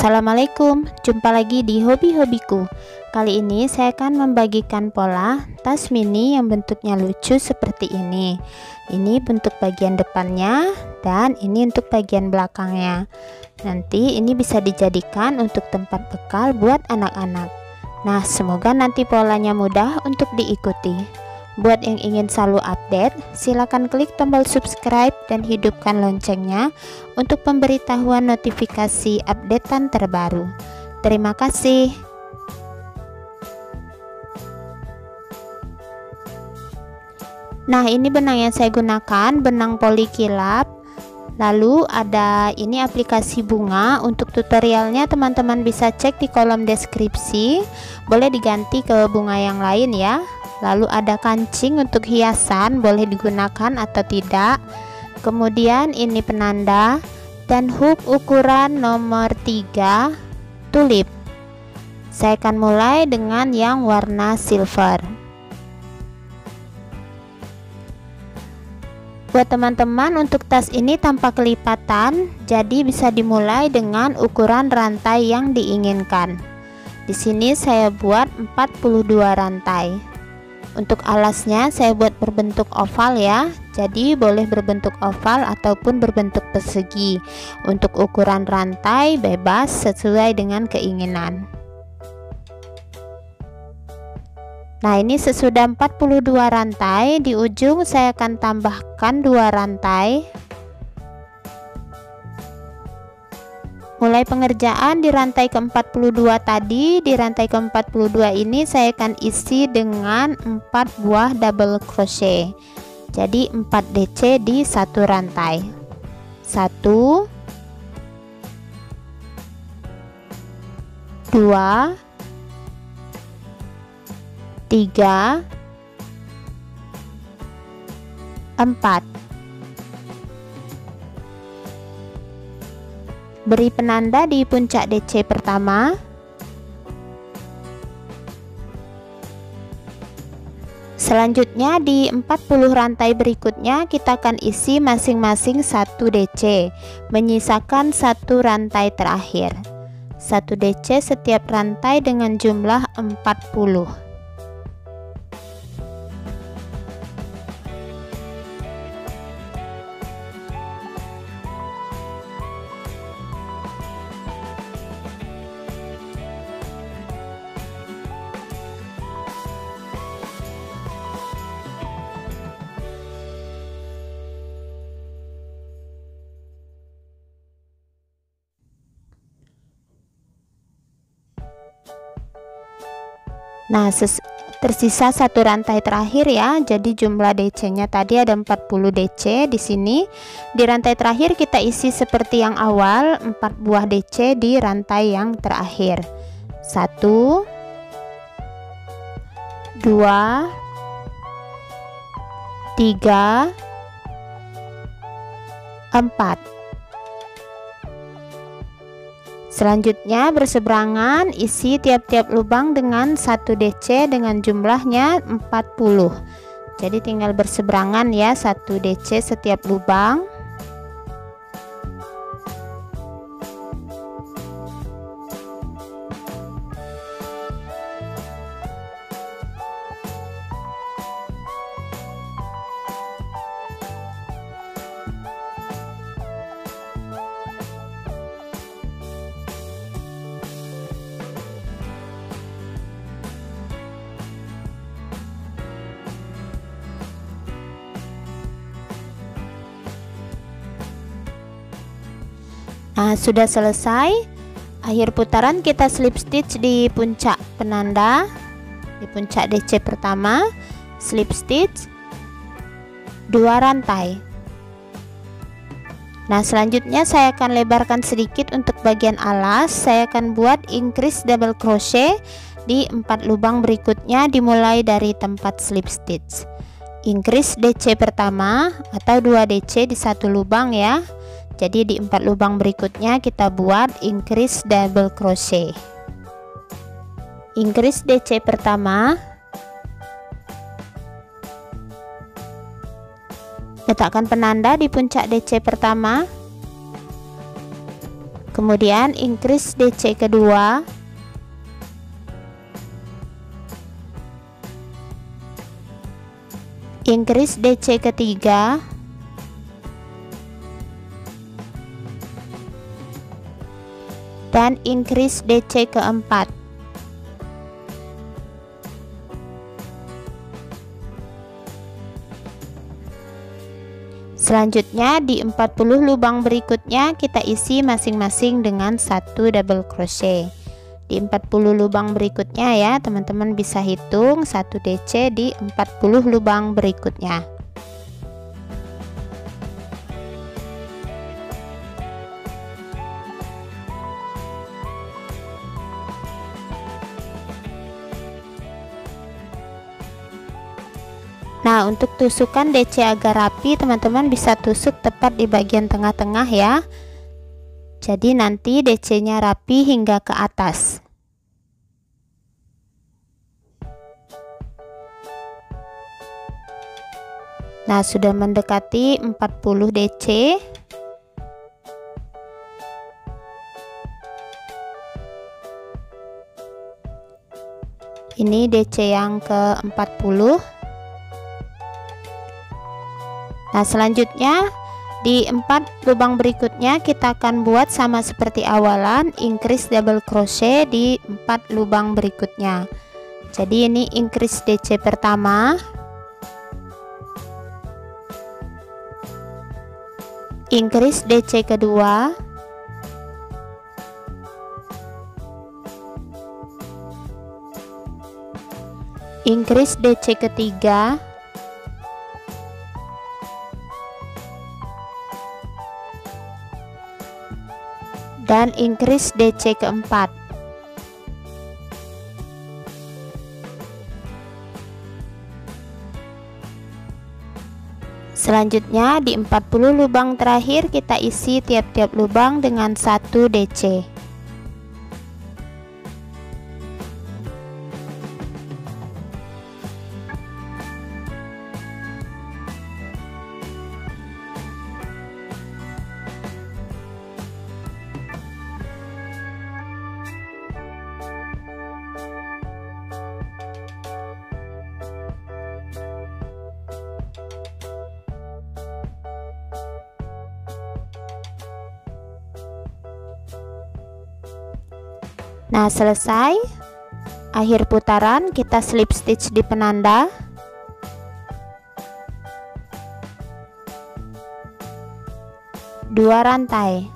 Assalamualaikum, jumpa lagi di hobi-hobiku. Kali ini saya akan membagikan pola tas mini yang bentuknya lucu seperti ini. Ini bentuk bagian depannya dan ini untuk bagian belakangnya. Nanti ini bisa dijadikan untuk tempat bekal buat anak-anak. Nah, semoga nanti polanya mudah untuk diikuti. Buat yang ingin selalu update, silakan klik tombol subscribe dan hidupkan loncengnya untuk pemberitahuan notifikasi updatean terbaru. Terima kasih. Nah, ini benang yang saya gunakan, benang poli kilap. Lalu ada ini aplikasi bunga. Untuk tutorialnya teman-teman bisa cek di kolom deskripsi. Boleh diganti ke bunga yang lain ya. Lalu ada kancing untuk hiasan, boleh digunakan atau tidak. Kemudian ini penanda dan hook ukuran nomor 3 tulip. Saya akan mulai dengan yang warna silver. Buat teman-teman, untuk tas ini tanpa kelipatan, jadi bisa dimulai dengan ukuran rantai yang diinginkan. Di sini saya buat 42 rantai. Untuk alasnya saya buat berbentuk oval ya, jadi boleh berbentuk oval ataupun berbentuk persegi. Untuk ukuran rantai bebas sesuai dengan keinginan. Nah, ini sesudah 42 rantai, di ujung saya akan tambahkan 2 rantai. Mulai pengerjaan di rantai ke-42 tadi, di rantai ke-42 ini saya akan isi dengan 4 buah double crochet. Jadi 4 DC di satu rantai. 1 2 3 4. Beri penanda di puncak DC pertama. Selanjutnya di 40 rantai berikutnya kita akan isi masing-masing 1 DC, menyisakan 1 rantai terakhir. 1 DC setiap rantai dengan jumlah 40. Nah, tersisa 1 rantai terakhir ya. Jadi jumlah DC-nya tadi ada 40 DC di sini. Di rantai terakhir kita isi seperti yang awal, 4 buah DC di rantai yang terakhir. 1 2 3 4. Selanjutnya berseberangan, isi tiap-tiap lubang dengan 1 DC dengan jumlahnya 40. Jadi tinggal berseberangan ya, 1 DC setiap lubang. Nah, sudah selesai. Akhir putaran kita slip stitch di puncak penanda, di puncak DC pertama, slip stitch 2 rantai. Nah, selanjutnya saya akan lebarkan sedikit untuk bagian alas. Saya akan buat increase double crochet di 4 lubang berikutnya dimulai dari tempat slip stitch. Increase DC pertama atau 2 DC di satu lubang ya. Jadi di 4 lubang berikutnya kita buat increase double crochet. Increase DC pertama, letakkan penanda di puncak DC pertama. Kemudian increase DC kedua, increase DC ketiga, dan increase DC keempat. Selanjutnya di 40 lubang berikutnya kita isi masing-masing dengan 1 double crochet. Di 40 lubang berikutnya ya, teman-teman bisa hitung 1 DC di 40 lubang berikutnya. Nah, untuk tusukan DC agar rapi, teman-teman bisa tusuk tepat di bagian tengah-tengah ya. Jadi nanti DC-nya rapi hingga ke atas. Nah, sudah mendekati 40 DC. Ini DC yang ke-40. Nah, selanjutnya di 4 lubang berikutnya kita akan buat sama seperti awalan, increase double crochet di 4 lubang berikutnya. Jadi ini increase DC pertama, increase DC kedua, increase DC ketiga, dan increase DC keempat. Selanjutnya di 40 lubang terakhir kita isi tiap-tiap lubang dengan 1 DC. Nah, selesai. Akhir putaran kita slip stitch di penanda. Dua rantai.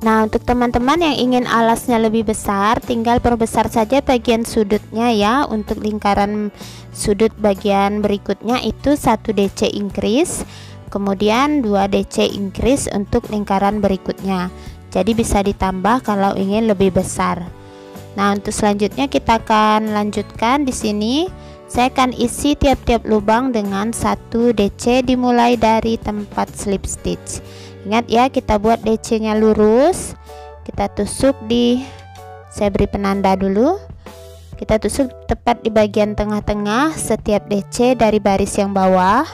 Nah, untuk teman-teman yang ingin alasnya lebih besar, tinggal perbesar saja bagian sudutnya ya. Untuk lingkaran sudut bagian berikutnya itu 1 DC increase, kemudian 2 DC increase untuk lingkaran berikutnya. Jadi bisa ditambah kalau ingin lebih besar. Nah, untuk selanjutnya kita akan lanjutkan di sini. Saya akan isi tiap-tiap lubang dengan 1 DC dimulai dari tempat slip stitch. Ingat ya, kita buat DC-nya lurus. Kita tusuk saya beri penanda dulu. Kita tusuk tepat di bagian tengah-tengah setiap DC dari baris yang bawah.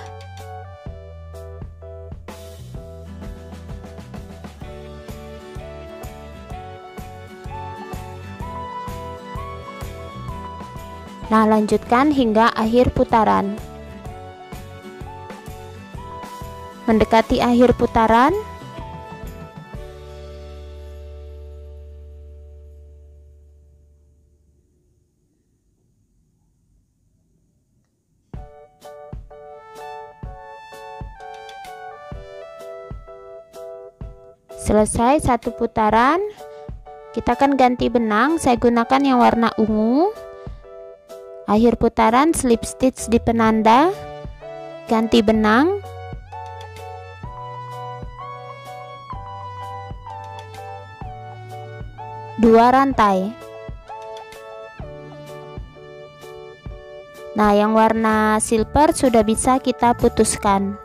Nah, lanjutkan hingga akhir putaran. Mendekati akhir putaran, selesai 1 putaran, kita akan ganti benang. Saya gunakan yang warna ungu. Akhir putaran slip stitch di penanda, ganti benang, dua rantai. Nah, yang warna silver sudah bisa kita putuskan.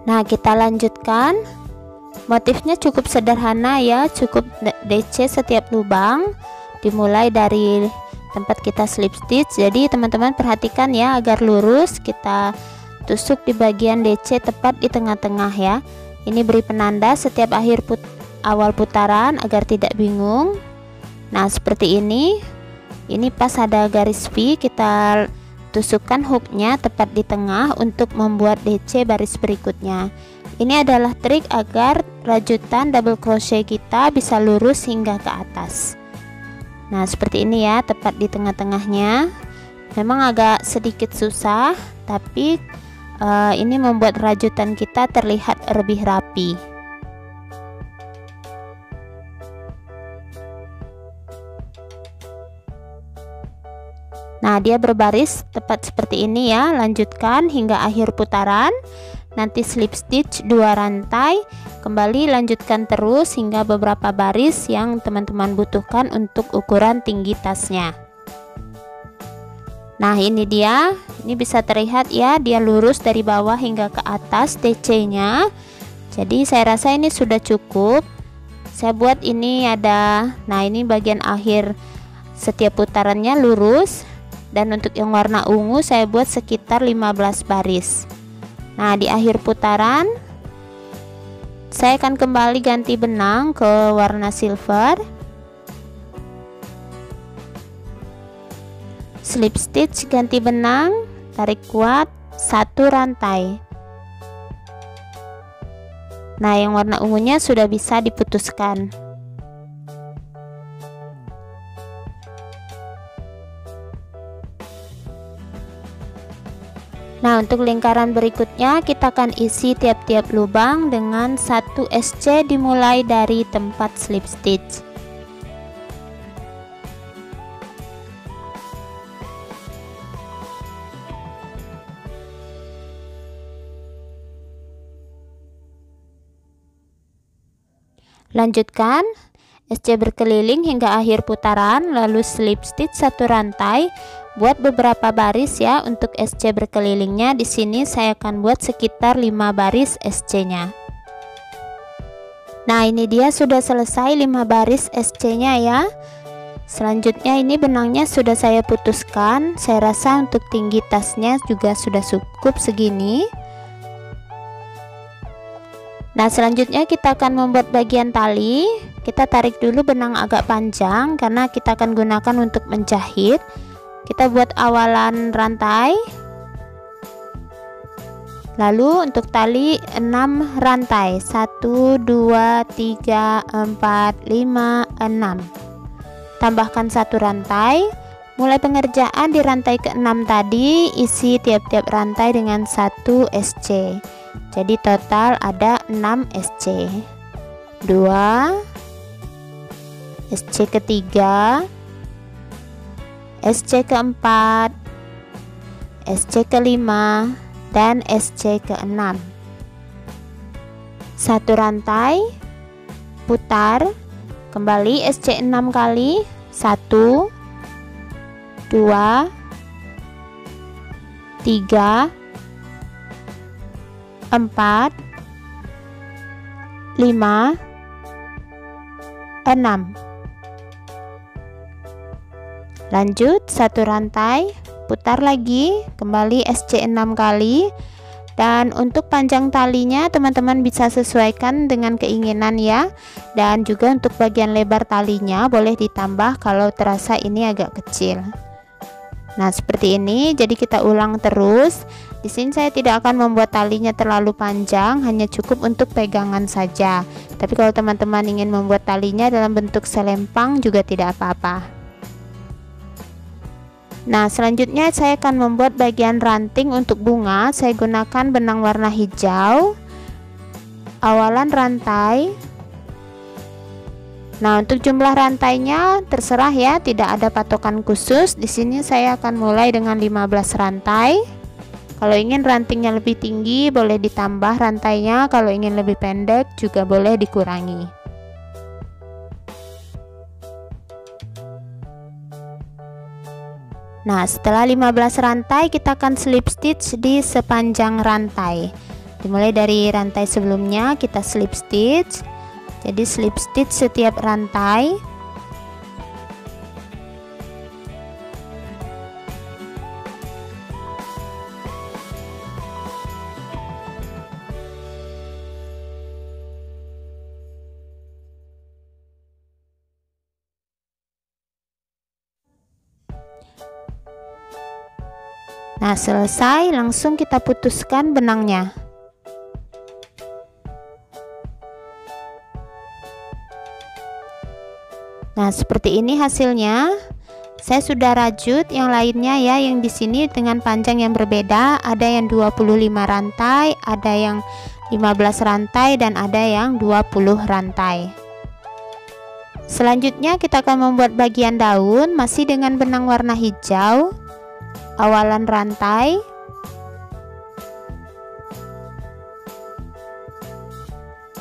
Nah, kita lanjutkan. Motifnya cukup sederhana ya, cukup DC setiap lubang, dimulai dari tempat kita slip stitch. Jadi teman-teman perhatikan ya, agar lurus kita tusuk di bagian DC tepat di tengah-tengah ya. Ini beri penanda setiap awal putaran agar tidak bingung. Nah seperti ini pas ada garis V, kita tusukkan hooknya tepat di tengah untuk membuat DC baris berikutnya. Ini adalah trik agar rajutan double crochet kita bisa lurus hingga ke atas. Nah seperti ini ya, tepat di tengah-tengahnya. Memang agak sedikit susah, tapi ini membuat rajutan kita terlihat lebih rapi. Nah dia berbaris tepat seperti ini ya. Lanjutkan hingga akhir putaran, nanti slip stitch 2 rantai, kembali lanjutkan terus hingga beberapa baris yang teman-teman butuhkan untuk ukuran tinggi tasnya. Nah ini dia, ini bisa terlihat ya, dia lurus dari bawah hingga ke atas DC nya. Jadi saya rasa ini sudah cukup. Saya buat ini ada, nah ini bagian akhir setiap putarannya lurus. Dan untuk yang warna ungu saya buat sekitar 15 baris. Nah di akhir putaran saya akan kembali ganti benang ke warna silver, slip stitch, ganti benang, tarik kuat 1 rantai. Nah yang warna ungunya sudah bisa diputuskan. Nah untuk lingkaran berikutnya kita akan isi tiap-tiap lubang dengan 1 SC dimulai dari tempat slip stitch. Lanjutkan SC berkeliling hingga akhir putaran, lalu slip stitch 1 rantai. Buat beberapa baris ya untuk SC berkelilingnya. Di sini saya akan buat sekitar 5 baris SC-nya. Nah, ini dia sudah selesai 5 baris SC-nya ya. Selanjutnya ini benangnya sudah saya putuskan. Saya rasa untuk tinggi tasnya juga sudah cukup segini. Nah, selanjutnya kita akan membuat bagian tali. Kita tarik dulu benang agak panjang karena kita akan gunakan untuk menjahit. Kita buat awalan rantai. Lalu untuk tali 6 rantai. 1 2 3 4 5 6. Tambahkan 1 rantai. Mulai pengerjaan di rantai ke-6 tadi, isi tiap-tiap rantai dengan 1 SC. Jadi total ada 6 SC. 2 SC ketiga, SC keempat, SC kelima, dan SC keenam. 1 rantai, putar, kembali SC 6 kali. 1 2 3 4 5 6. Lanjut 1 rantai, putar lagi, kembali SC 6 kali. Dan untuk panjang talinya teman-teman bisa sesuaikan dengan keinginan ya. Dan juga untuk bagian lebar talinya boleh ditambah kalau terasa ini agak kecil. Nah seperti ini, jadi kita ulang terus. Di sini saya tidak akan membuat talinya terlalu panjang, hanya cukup untuk pegangan saja. Tapi kalau teman-teman ingin membuat talinya dalam bentuk selempang juga tidak apa-apa. Nah selanjutnya saya akan membuat bagian ranting untuk bunga. Saya gunakan benang warna hijau, awalan rantai. Nah untuk jumlah rantainya terserah ya, tidak ada patokan khusus. Di sini saya akan mulai dengan 15 rantai. Kalau ingin rantingnya lebih tinggi boleh ditambah rantainya, kalau ingin lebih pendek juga boleh dikurangi. Nah setelah 15 rantai kita akan slip stitch di sepanjang rantai. Dimulai dari rantai sebelumnya kita slip stitch. Jadi slip stitch setiap rantai. Nah, selesai, langsung kita putuskan benangnya. Nah, seperti ini hasilnya. Saya sudah rajut yang lainnya ya, yang di sini dengan panjang yang berbeda, ada yang 25 rantai, ada yang 15 rantai dan ada yang 20 rantai. Selanjutnya kita akan membuat bagian daun masih dengan benang warna hijau. Awalan rantai,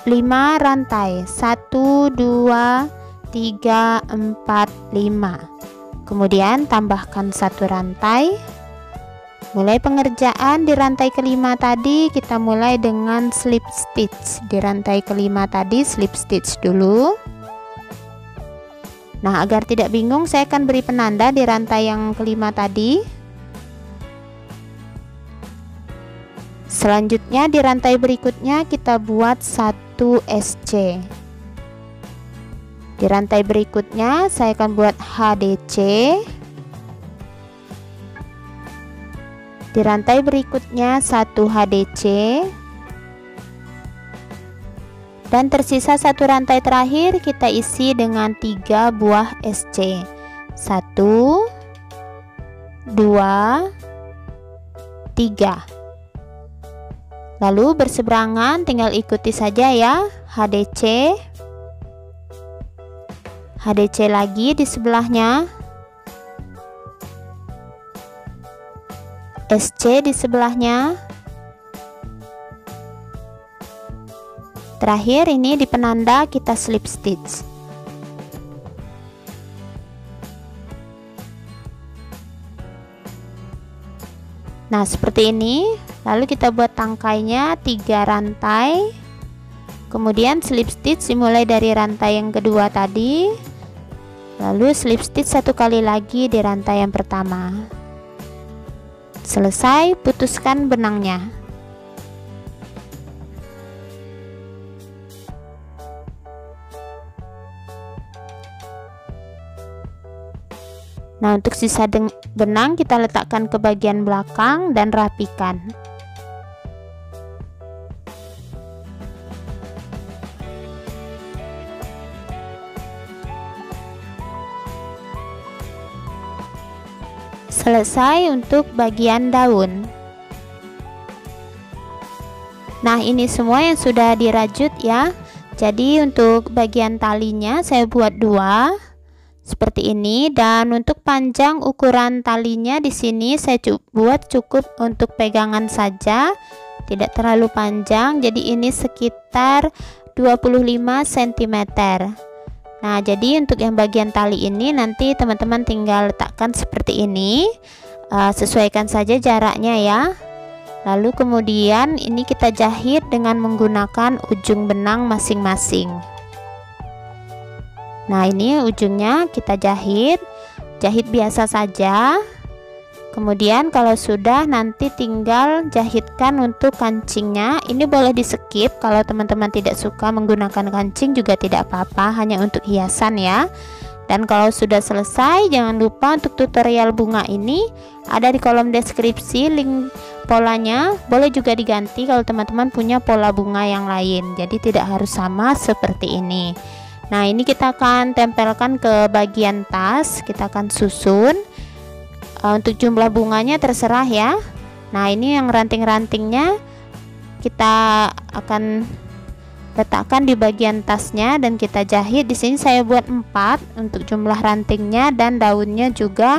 lima rantai, 1 2 3 4 5. Kemudian tambahkan satu rantai. Mulai pengerjaan di rantai kelima tadi, kita mulai dengan slip stitch. Di rantai kelima tadi slip stitch dulu. Nah, agar tidak bingung, saya akan beri penanda di rantai yang kelima tadi. Selanjutnya di rantai berikutnya kita buat 1 SC. Di rantai berikutnya saya akan buat HDC. Di rantai berikutnya 1 HDC. Dan tersisa satu rantai terakhir kita isi dengan 3 buah SC. 1 2 3. Lalu berseberangan, tinggal ikuti saja ya. HDC, HDC lagi di sebelahnya, SC di sebelahnya. Terakhir ini di penanda kita slip stitch. Nah, seperti ini. Lalu kita buat tangkainya 3 rantai. Kemudian slip stitch dimulai dari rantai yang kedua tadi. Lalu slip stitch 1 kali lagi di rantai yang pertama. Selesai, putuskan benangnya. Nah, untuk sisa benang kita letakkan ke bagian belakang dan rapikan. Selesai untuk bagian daun. Nah, ini semua yang sudah dirajut ya. Jadi untuk bagian talinya saya buat 2 seperti ini, dan untuk panjang ukuran talinya di sini saya buat cukup untuk pegangan saja, tidak terlalu panjang. Jadi ini sekitar 25 cm. Nah, jadi untuk yang bagian tali ini nanti teman-teman tinggal letakkan seperti ini. Sesuaikan saja jaraknya ya. Lalu kemudian ini kita jahit dengan menggunakan ujung benang masing-masing. Nah, ini ujungnya kita jahit biasa saja. Kemudian kalau sudah, nanti tinggal jahitkan untuk kancingnya. Ini boleh di skip kalau teman-teman tidak suka menggunakan kancing, juga tidak apa-apa, hanya untuk hiasan ya. Dan kalau sudah selesai, jangan lupa untuk tutorial bunga ini ada di kolom deskripsi link polanya. Boleh juga diganti kalau teman-teman punya pola bunga yang lain, jadi tidak harus sama seperti ini. Nah, ini kita akan tempelkan ke bagian tas, kita akan susun. Untuk jumlah bunganya terserah ya. Nah, ini yang ranting-rantingnya kita akan letakkan di bagian tasnya dan kita jahit. Di sini saya buat 4 untuk jumlah rantingnya, dan daunnya juga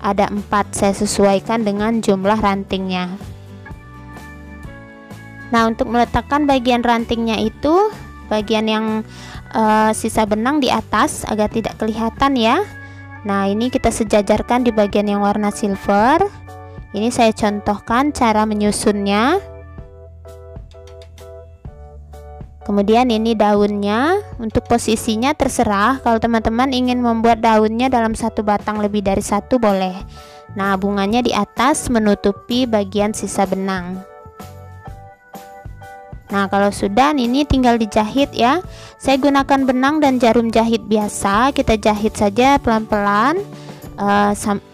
ada 4. Saya sesuaikan dengan jumlah rantingnya. Nah, untuk meletakkan bagian rantingnya itu, bagian yang sisa benang di atas agar tidak kelihatan ya. Nah, ini kita sejajarkan di bagian yang warna silver. Ini saya contohkan cara menyusunnya. Kemudian ini daunnya. Untuk posisinya terserah, kalau teman-teman ingin membuat daunnya dalam satu batang lebih dari 1 boleh. Nah, bunganya di atas menutupi bagian sisa benang. Nah, kalau sudah, ini tinggal dijahit ya. Saya gunakan benang dan jarum jahit biasa. Kita jahit saja pelan-pelan.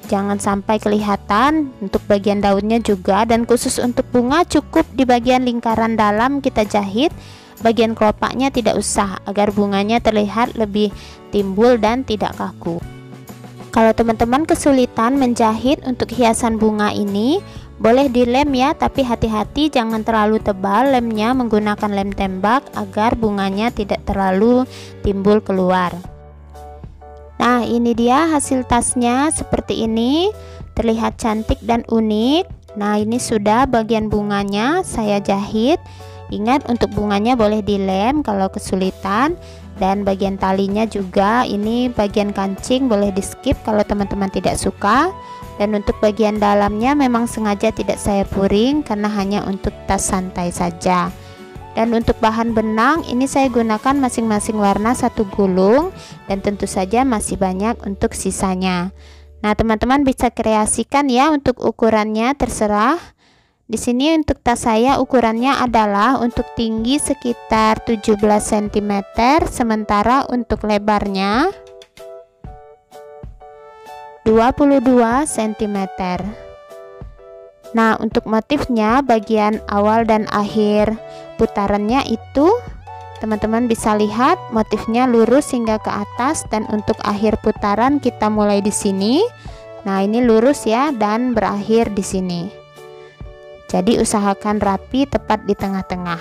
jangan sampai kelihatan. Untuk bagian daunnya juga, dan khusus untuk bunga cukup di bagian lingkaran dalam kita jahit, bagian kelopaknya tidak usah, agar bunganya terlihat lebih timbul dan tidak kaku. Kalau teman-teman kesulitan menjahit untuk hiasan bunga ini, boleh dilem ya, tapi hati-hati jangan terlalu tebal lemnya, menggunakan lem tembak agar bunganya tidak terlalu timbul keluar. Nah, ini dia hasil tasnya seperti ini, terlihat cantik dan unik. Nah, ini sudah bagian bunganya saya jahit. Ingat, untuk bunganya boleh dilem kalau kesulitan, dan bagian talinya juga, ini bagian kancing boleh di skip kalau teman-teman tidak suka. Dan untuk bagian dalamnya memang sengaja tidak saya puring karena hanya untuk tas santai saja. Dan untuk bahan benang ini saya gunakan masing-masing warna satu gulung, dan tentu saja masih banyak untuk sisanya. Nah, teman-teman bisa kreasikan ya, untuk ukurannya terserah. Di sini untuk tas saya ukurannya adalah untuk tinggi sekitar 17 cm, sementara untuk lebarnya 22 cm. Nah, untuk motifnya bagian awal dan akhir putarannya itu teman-teman bisa lihat motifnya lurus hingga ke atas, dan untuk akhir putaran kita mulai di sini. Nah, ini lurus ya, dan berakhir di sini. Jadi usahakan rapi, tepat di tengah-tengah.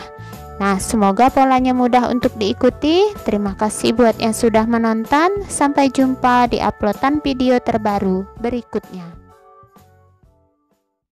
Nah, semoga polanya mudah untuk diikuti. Terima kasih buat yang sudah menonton. Sampai jumpa di uploadan video terbaru berikutnya.